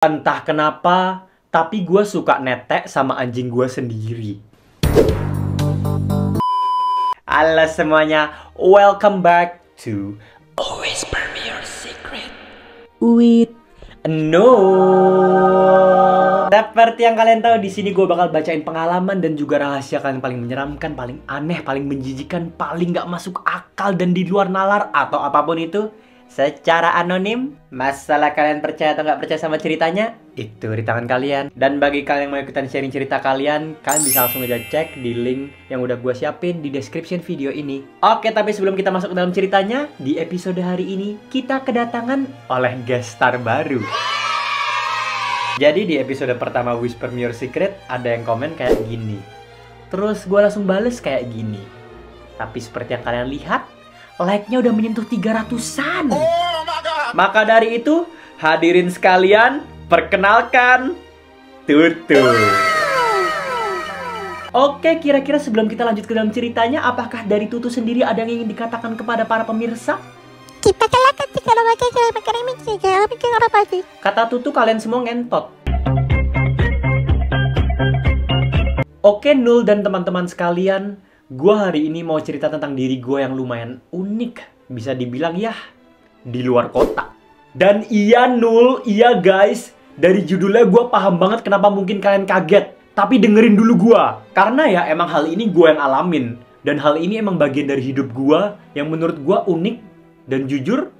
Entah kenapa, tapi gue suka netek sama anjing gue sendiri. Halo semuanya, welcome back to Whisper Me Your Secret with Noel. Seperti yang kalian tahu, di sini gue bakal bacain pengalaman dan juga rahasia kalian paling menyeramkan, paling aneh, paling menjijikan, paling gak masuk akal dan di luar nalar atau apapun itu, secara anonim. Masalah kalian percaya atau nggak percaya sama ceritanya, itu di tangan kalian. Dan bagi kalian yang mau ikutan sharing cerita kalian bisa langsung aja cek di link yang udah gue siapin di description video ini. Oke, tapi sebelum kita masuk ke dalam ceritanya, di episode hari ini kita kedatangan oleh guest star baru. Jadi di episode pertama Whisper Me Your Secret ada yang komen kayak gini, terus gue langsung bales kayak gini. Tapi seperti yang kalian lihat, like-nya udah menyentuh 300-an. Maka dari itu, hadirin sekalian, perkenalkan Tutu. Oke, kira-kira sebelum kita lanjut ke dalam ceritanya, apakah dari Tutu sendiri ada yang ingin dikatakan kepada para pemirsa? Kata Tutu, kalian semua ngentot. Oke, Nul dan teman-teman sekalian, gue hari ini mau cerita tentang diri gue yang lumayan unik. Bisa dibilang ya, di luar kota. Dan iya Nul, iya guys, dari judulnya gue paham banget kenapa mungkin kalian kaget. Tapi dengerin dulu gue. Karena ya emang hal ini gue yang alamin. Dan hal ini emang bagian dari hidup gue yang menurut gue unik. Dan jujur,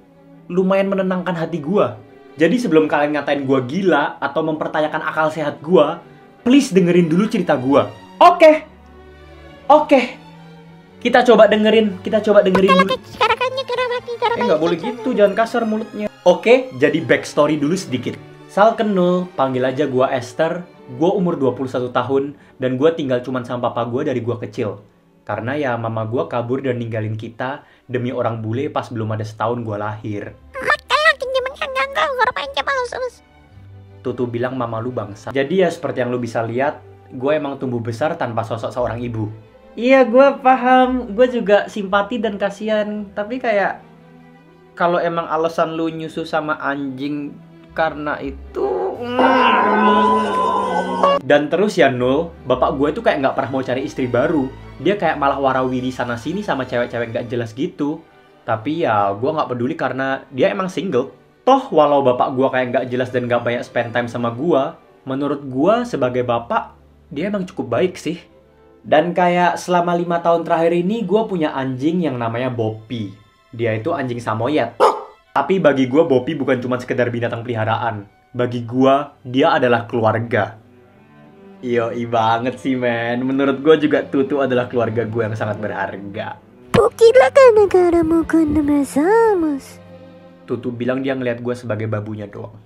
lumayan menenangkan hati gue. Jadi sebelum kalian ngatain gue gila atau mempertanyakan akal sehat gue, please dengerin dulu cerita gue. Oke. Kita coba dengerin dulu. Nggak boleh gitu, jangan kasar mulutnya. Oke, jadi backstory dulu sedikit. Sal kenul, panggil aja gue Esther. Gue umur 21 tahun dan gue tinggal cuman sama papa gue dari gue kecil. Karena ya mama gue kabur dan ninggalin kita demi orang bule pas belum ada setahun gue lahir. Tutu bilang mama lu bangsa. Jadi ya seperti yang lu bisa lihat, gue emang tumbuh besar tanpa sosok seorang ibu. Iya, gue paham. Gue juga simpati dan kasihan. Tapi kayak, kalau emang alasan lu nyusu sama anjing karena itu... Dan terus ya Nul, bapak gue tuh kayak gak pernah mau cari istri baru. Dia kayak malah warawiri sana-sini sama cewek-cewek gak jelas gitu. Tapi ya gue gak peduli karena dia emang single. Toh walau bapak gue kayak gak jelas dan gak banyak spend time sama gue, menurut gue sebagai bapak, dia emang cukup baik sih. Dan kayak selama 5 tahun terakhir ini gue punya anjing yang namanya Boppy. Dia itu anjing samoyed. Tapi bagi gue Boppy bukan cuma sekedar binatang peliharaan. Bagi gue, dia adalah keluarga. Yoi banget sih men. Menurut gue juga Tutu adalah keluarga gue yang sangat berharga. Tutu bilang dia ngeliat gue sebagai babunya doang.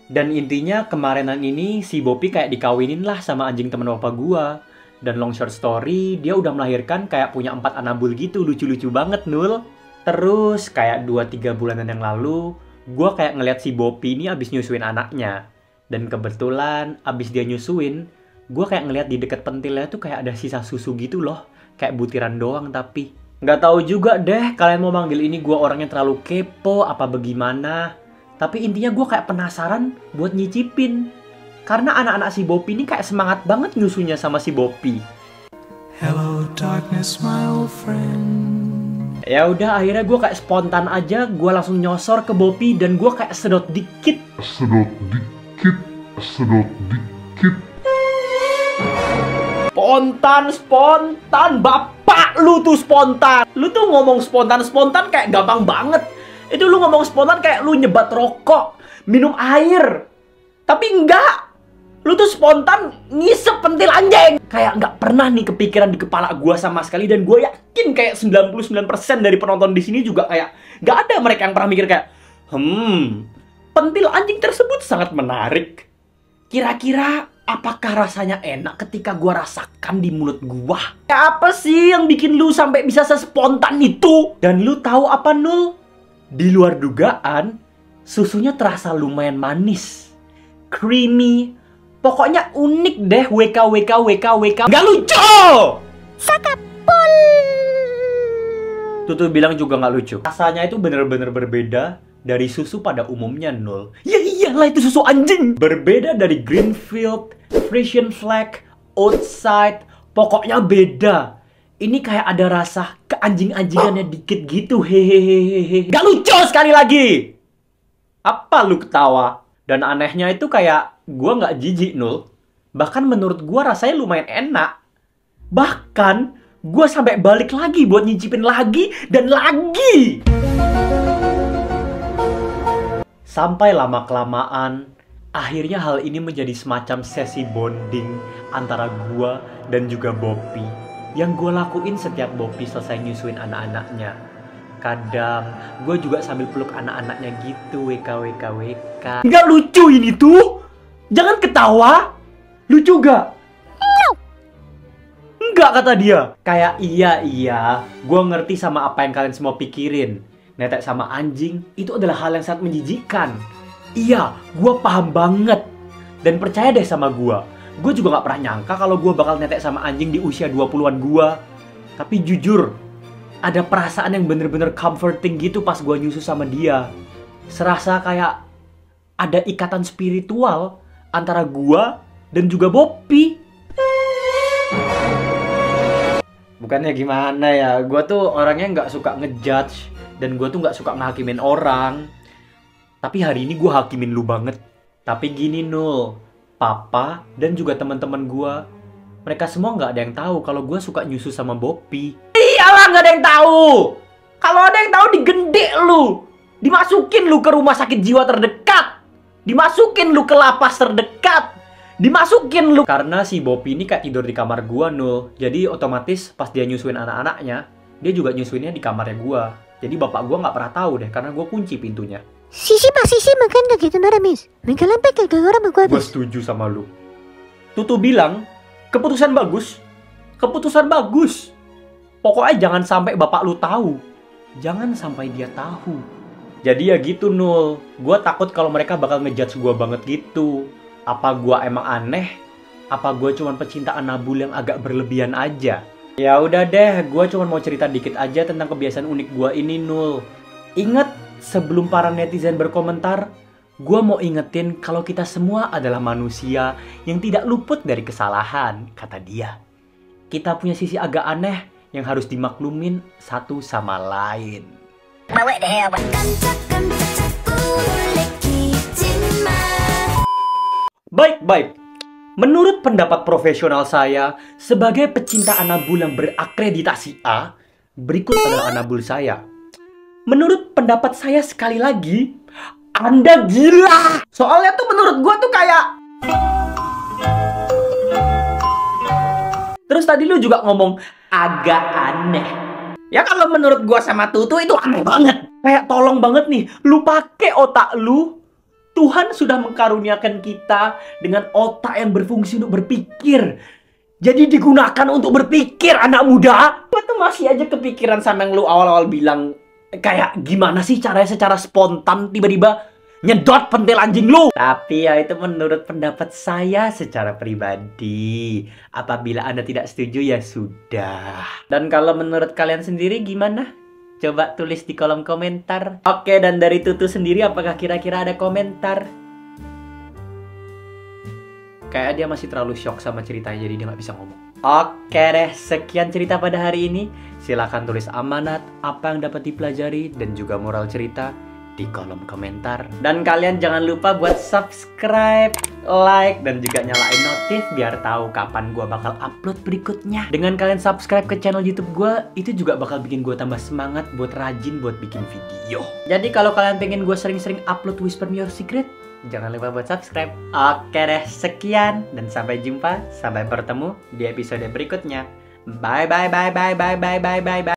Dan intinya kemarinan ini si Boppy kayak dikawinin lah sama anjing temen papa gua. Dan long short story, dia udah melahirkan kayak punya 4 anabul gitu, lucu-lucu banget Nul. Terus kayak 2-3 bulanan yang lalu, gua kayak ngeliat si Boppy ini abis nyusuin anaknya. Dan kebetulan abis dia nyusuin, gua kayak ngeliat di deket pentilnya tuh kayak ada sisa susu gitu loh. Kayak butiran doang tapi. Nggak tahu juga deh kalian mau manggil ini gua orangnya terlalu kepo apa bagaimana. Tapi intinya gue kayak penasaran buat nyicipin. Karena anak-anak si Boppy ini kayak semangat banget nyusunya sama si Boppy. Hello darkness my old friend. Ya udah akhirnya gue kayak spontan aja. Gue langsung nyosor ke Boppy dan gue kayak sedot dikit. Spontan. Bapak lu tuh spontan. Lu tuh ngomong spontan kayak gampang banget. Itu lu ngomong spontan kayak lu nyebat rokok, minum air. Tapi enggak. Lu tuh spontan ngisep pentil anjing. Kayak nggak pernah nih kepikiran di kepala gua sama sekali. Dan gue yakin kayak 99% dari penonton di sini juga kayak nggak ada mereka yang pernah mikir kayak pentil anjing tersebut sangat menarik. Kira-kira apakah rasanya enak ketika gua rasakan di mulut gua? Apa sih yang bikin lu sampai bisa sespontan itu? Dan lu tahu apa Nul? Di luar dugaan, susunya terasa lumayan manis, creamy, pokoknya unik deh. WK. Nggak lucu! Sakapul! Tutu bilang juga nggak lucu. Rasanya itu bener-bener berbeda dari susu pada umumnya, Nul. Ya iyalah, itu susu anjing. Berbeda dari Greenfield, Frisian Flag, Outside, pokoknya beda. Ini kayak ada rasa keanjing-anjingannya dikit gitu, hehehehe. Gak lucu sekali lagi. Apa lu ketawa? Dan anehnya itu kayak gua nggak jijik, Nul. Bahkan menurut gua rasanya lumayan enak. Bahkan gua sampai balik lagi buat nyicipin lagi dan lagi. Sampai lama-kelamaan, akhirnya hal ini menjadi semacam sesi bonding antara gua dan juga Bopi. Yang gua lakuin setiap Bopi selesai nyusuin anak-anaknya. Kadang gue juga sambil peluk anak-anaknya gitu, WK. Nggak lucu ini tuh? Jangan ketawa. Lucu gak? Enggak, kata dia. Kayak iya, gue ngerti sama apa yang kalian semua pikirin. Netek sama anjing itu adalah hal yang sangat menjijikan. Iya, gue paham banget. Dan percaya deh sama gue. Gue juga gak pernah nyangka kalau gue bakal netek sama anjing di usia 20-an gue. Tapi jujur, ada perasaan yang bener-bener comforting gitu pas gue nyusu sama dia. Serasa kayak ada ikatan spiritual antara gue dan juga Bopi. Bukannya gimana ya, gue tuh orangnya nggak suka ngejudge. Dan gue tuh nggak suka ngehakimin orang. Tapi hari ini gue hakimin lu banget. Tapi gini Nul, Papa dan juga teman-teman gue, mereka semua nggak ada yang tahu kalau gue suka nyusu sama Bopi. Iyalah nggak ada yang tahu. Kalau ada yang tahu digendek lu, dimasukin lu ke rumah sakit jiwa terdekat, dimasukin lu ke lapas terdekat, dimasukin lu. Karena si Bopi ini kayak tidur di kamar gua, Nul. Jadi otomatis pas dia nyusuin anak-anaknya, dia juga nyusuinnya di kamarnya gua. Jadi bapak gua nggak pernah tahu deh, karena gua kunci pintunya. Sisi maganda gitu Naramis. Menggalampai kayak orang Gua setuju sama lu. Tutu bilang, keputusan bagus. Keputusan bagus. Pokoknya jangan sampai bapak lu tahu. Jangan sampai dia tahu. Jadi ya gitu Nul. Gua takut kalau mereka bakal ngejudge gua banget gitu. Apa gua emang aneh? Apa gua cuma pecinta anabul yang agak berlebihan aja? Ya udah deh, gua cuma mau cerita dikit aja tentang kebiasaan unik gua ini, Nul. Ingat, sebelum para netizen berkomentar, gua mau ingetin kalau kita semua adalah manusia yang tidak luput dari kesalahan, kata dia. Kita punya sisi agak aneh yang harus dimaklumin satu sama lain. Baik. Menurut pendapat profesional saya, sebagai pecinta anabul yang berakreditasi A, berikut adalah anabul saya. Menurut pendapat saya sekali lagi, Anda gila! Soalnya tuh menurut gua tuh kayak... Terus tadi lu juga ngomong, agak aneh. Ya kalau menurut gua sama Tutu itu aneh banget. Kayak tolong banget nih, lu pakai otak lu. Tuhan sudah mengkaruniakan kita dengan otak yang berfungsi untuk berpikir. Jadi digunakan untuk berpikir, anak muda. Gua tuh masih aja kepikiran sama yang lu awal-awal bilang. Kayak gimana sih caranya secara spontan tiba-tiba nyedot pentil anjing lu. Tapi ya itu menurut pendapat saya secara pribadi. Apabila Anda tidak setuju ya sudah. Dan kalau menurut kalian sendiri gimana? Coba tulis di kolom komentar. Oke, dan dari Tutu sendiri apakah kira-kira ada komentar? Kayak dia masih terlalu shock sama ceritanya jadi dia nggak bisa ngomong. Oke deh, sekian cerita pada hari ini. Silahkan tulis amanat, apa yang dapat dipelajari, dan juga moral cerita di kolom komentar. Dan kalian jangan lupa buat subscribe, like, dan juga nyalain notif biar tahu kapan gue bakal upload berikutnya. Dengan kalian subscribe ke channel YouTube gue, itu juga bakal bikin gue tambah semangat buat rajin buat bikin video. Jadi kalau kalian pengen gue sering-sering upload Whisper Me Your Secret, jangan lupa buat subscribe. Oke deh, sekian dan sampai jumpa, sampai bertemu di episode berikutnya. Bye.